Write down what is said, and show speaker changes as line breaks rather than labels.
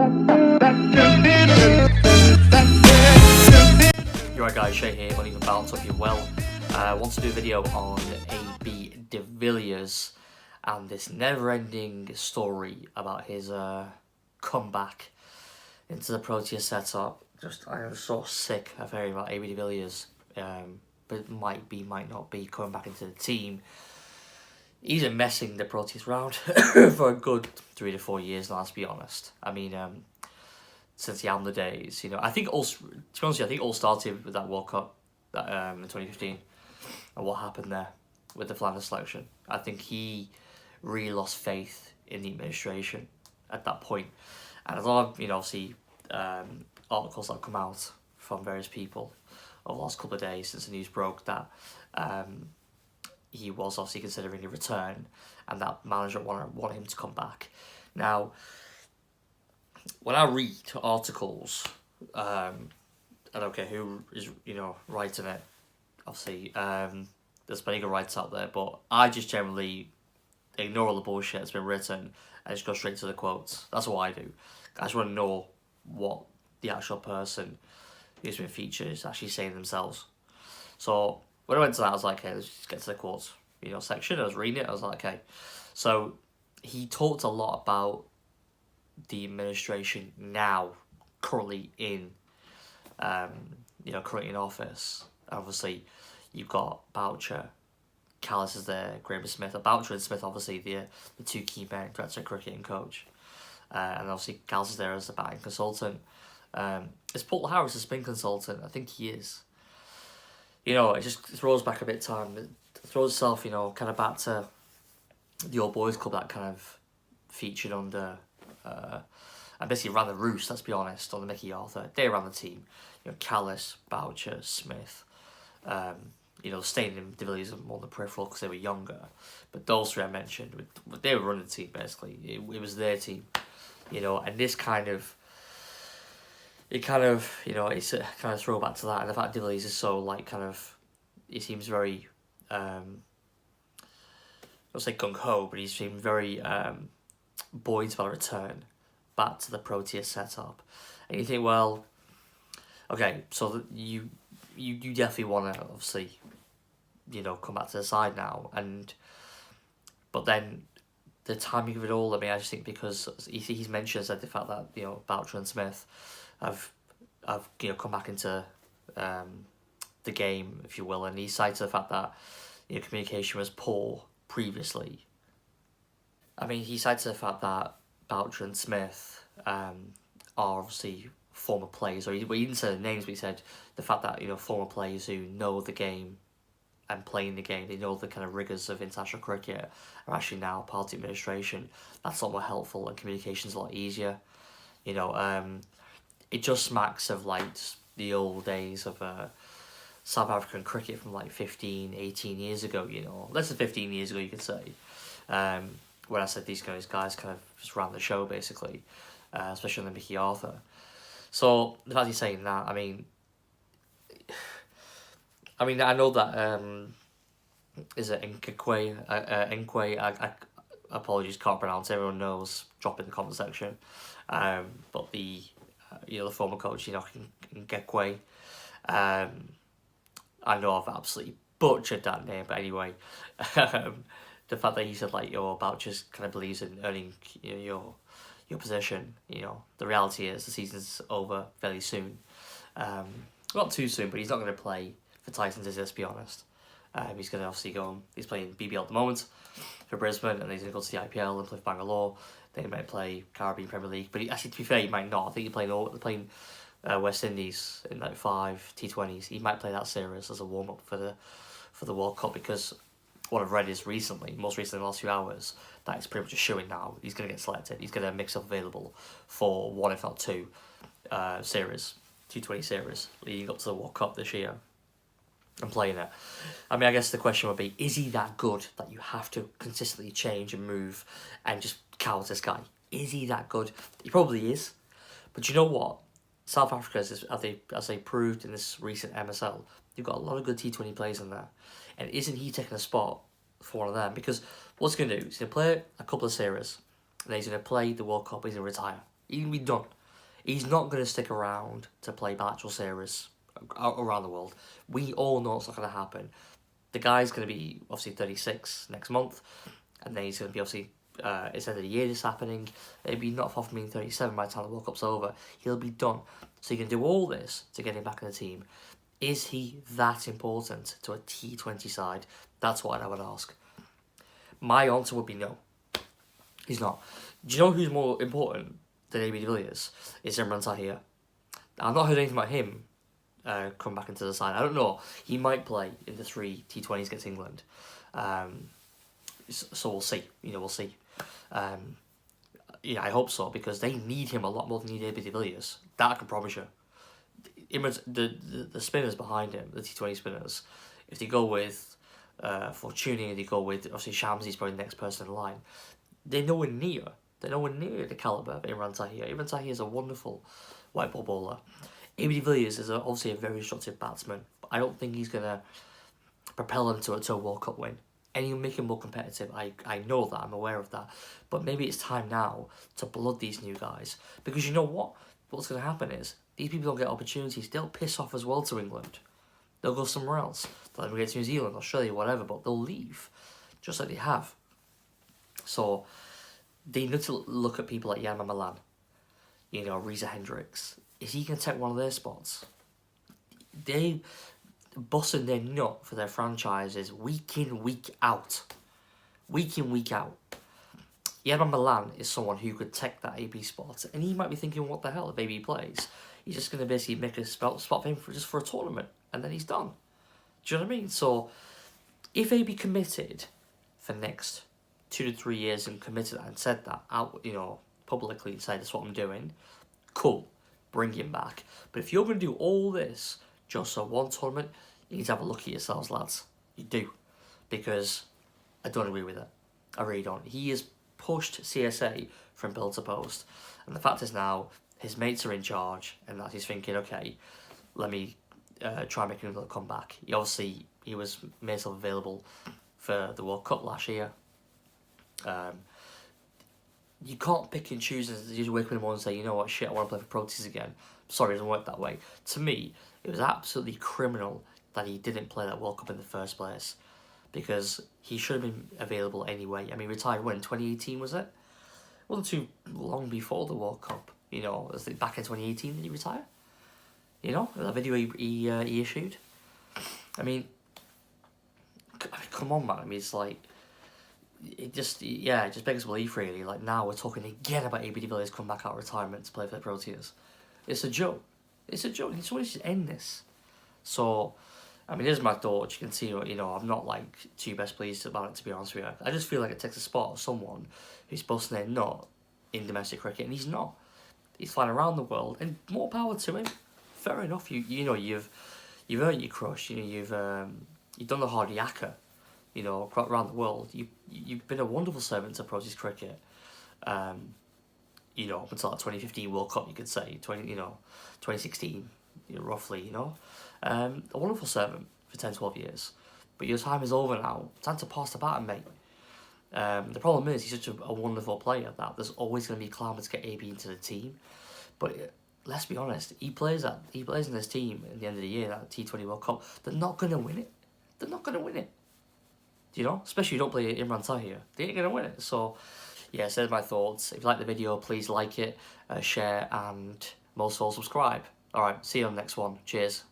You're right guys, Shay here, Uneven Balance, hope you're well. I want to do a video on AB De Villiers and this never-ending story about his comeback into the Proteas setup. I am so sick of hearing about AB De Villiers, but might not be coming back into the team. He's been messing the Proteas around for a good 3 to 4 years now, let's be honest. I mean, since the Amler days, you know, I think to be honest, I think it all started with that World Cup that in 2015 and what happened there with the Flanders selection. I think he really lost faith in the administration at that point, and a lot of, you know, obviously articles that have come out from various people over the last couple of days since the news broke that he was obviously considering a return, and that management want him to come back. Now, when I read articles, I don't care who is, you know, writing it, obviously, there's plenty of writers out there, but I just generally ignore all the bullshit that's been written and just go straight to the quotes. That's what I do. I just want to know what the actual person who's been featured is actually saying themselves. So when I went to that, I was like, okay, let's just get to the quotes, you know, section. I was reading it, I was like, okay. So he talked a lot about the administration now, currently in, currently in office. Obviously, you've got Boucher, Callis is there, Graham Smith. Boucher and Smith, obviously, the two key men, director of cricket and coach. And obviously, Callis is there as the batting consultant. Is Paul Harris a spin consultant? I think he is. You know, it just throws back a bit of time. It throws itself, you know, kind of back to the old boys club that kind of featured under, and basically ran the roost, let's be honest, on the Mickey Arthur. They ran the team. You know, Callis, Boucher, Smith. You know, staying in De Villiers more on the peripheral because they were younger. But those three I mentioned, they were running the team, basically. It was their team. You know, and this kind of, you know, it's a kind of throwback to that. And the fact De Villiers is so, like, kind of, he seems very, I don't say gung-ho, but he seemed very buoyant about a return back to the Proteas setup. And you think, well, okay, so you definitely want to, obviously, you know, come back to the side now. But then the timing of it all, I mean, I just think because he's mentioned the fact that, you know, Boucher and Smith have you know, come back into the game, if you will, and he cited the fact that, you know, communication was poor previously. I mean, he cited the fact that Boucher and Smith are obviously former players, or he didn't say the names, but he said the fact that, you know, former players who know the game and playing the game, they know the kind of rigours of international cricket, are actually now part of the administration. That's a lot more helpful, and communication's a lot easier. You know, it just smacks of, like, the old days of South African cricket from, like, 15, 18 years ago, you know. Less than 15 years ago, you could say. When I said these guys kind of just ran the show, basically, especially on the Mickey Arthur. So the fact he's saying that, I mean, I know that is it Nkwe? I apologies, can't pronounce. Everyone knows. Drop in the comment section. But the you know, the former coach, you know, Nkwe. I know I've absolutely butchered that name, but anyway, the fact that he said, like, your Boucher kind of believes in earning, you know, your position. You know, the reality is the season's over fairly soon. Not too soon, but he's not going to play for Titans, let's be honest. He's going to obviously go, he's playing BBL at the moment for Brisbane, and he's going to go to the IPL and play for Bangalore. Then he might play Caribbean Premier League, but actually, to be fair, he might not. I think he's playing West Indies in, like, 5 T20s. He might play that series as a warm-up for the World Cup, because what I've read is most recently in the last few hours, that it's pretty much a showing now. He's going to get selected. He's going to mix up available for one, if not two, series, T20 series, leading up to the World Cup this year and playing it. I mean, I guess the question would be, is he that good that you have to consistently change and move and just cow this guy? Is he that good? He probably is. But you know what? South Africa, as they proved in this recent MSL, they've got a lot of good T20 players in there. And isn't he taking a spot for one of them? Because what's he going to do? He's going to play a couple of series, and then he's going to play the World Cup, he's going to retire. He's going to be done. He's not going to stick around to play bilateral series around the world. We all know it's not going to happen. The guy's going to be obviously 36 next month, and then he's going to be obviously, it's the end of the year this happening. It'll be not far from being 37 by the time the World Cup's over. He'll be done. So you can do all this to get him back in the team. Is he that important to a T20 side? That's what I would ask. My answer would be no. He's not. Do you know who's more important than AB De Villiers? It's Imran Tahir. I've not heard anything about him come back into the side. I don't know. He might play in the 3 T20s against England. So we'll see. We'll see. I hope so, because they need him a lot more than they need AB De Villiers. That I can promise you. Imran's, the spinners behind him, the T20 spinners, if they go with Fortuny, they go with, obviously Shamsi's probably the next person in line, they're nowhere near the calibre of Imran Tahir. Imran Tahir is a wonderful white ball bowler. AB De Villiers is obviously a very instructive batsman, but I don't think he's going to propel him to a World Cup win. And he'll make him more competitive. I know that, I'm aware of that. But maybe it's time now to blood these new guys. Because you know what? What's going to happen is, these people don't get opportunities. They'll piss off as well to England. They'll go somewhere else. They'll either get to New Zealand, Australia, whatever, but they'll leave. Just like they have. So, they need to look at people like Yama Malan. Reza Hendricks. Is he going to take one of their spots? They busting their nut for their franchises week in, week out. Week in, week out. Yama Malan is someone who could take that AB spot, and he might be thinking, what the hell, if AB plays? He's just going to basically make a spot for him just for a tournament, and then he's done. Do you know what I mean? So, if AB committed for next 2 to 3 years and committed and said that out, publicly, say that's what I'm doing, cool, bring him back. But if you're going to do all this just for one tournament, you need to have a look at yourselves, lads. You do. Because I don't agree with it. I really don't. He has pushed CSA from pillar to post. And the fact is now, his mates are in charge, and that he's thinking, okay, let me try and make another comeback. He was made himself available for the World Cup last year. You can't pick and choose and just wake up in the morning and say, you know what, shit, I want to play for Proteas again. Sorry, it doesn't work that way. To me, it was absolutely criminal that he didn't play that World Cup in the first place, because he should have been available anyway. I mean, retired when, 2018 was it? It wasn't too long before the World Cup. Was it back in 2018 did he retire? That video he issued. I mean, come on, man. I mean, it's like, it just begs belief, really. Like, now we're talking again about AB De Villiers coming back out of retirement to play for the Proteas. It's a joke. It's a joke. Someone should end this. So, I mean, here's my thoughts. You can see, I'm not, too best pleased about it, to be honest with you. I just feel like it takes a spot of someone who's busting their nut in domestic cricket, and he's not. He's flying around the world, and more power to him. Fair enough. You've earned your crush. You've done the hard yakka. Around the world. You've been a wonderful servant to Proteas cricket. Up until that 2015 World Cup, you could say 2016, roughly. A wonderful servant for 10, 12 years. But your time is over now. Time to pass the baton, mate. The problem is, he's such a wonderful player that there's always going to be clamour to get AB into the team. But let's be honest, he plays in this team at the end of the year, that T20 World Cup. They're not going to win it. They're not going to win it. Especially if you don't play Imran Tahir. They ain't going to win it. So, yeah, there's my thoughts. If you like the video, please like it, share, and most of all, subscribe. Alright, see you on the next one. Cheers.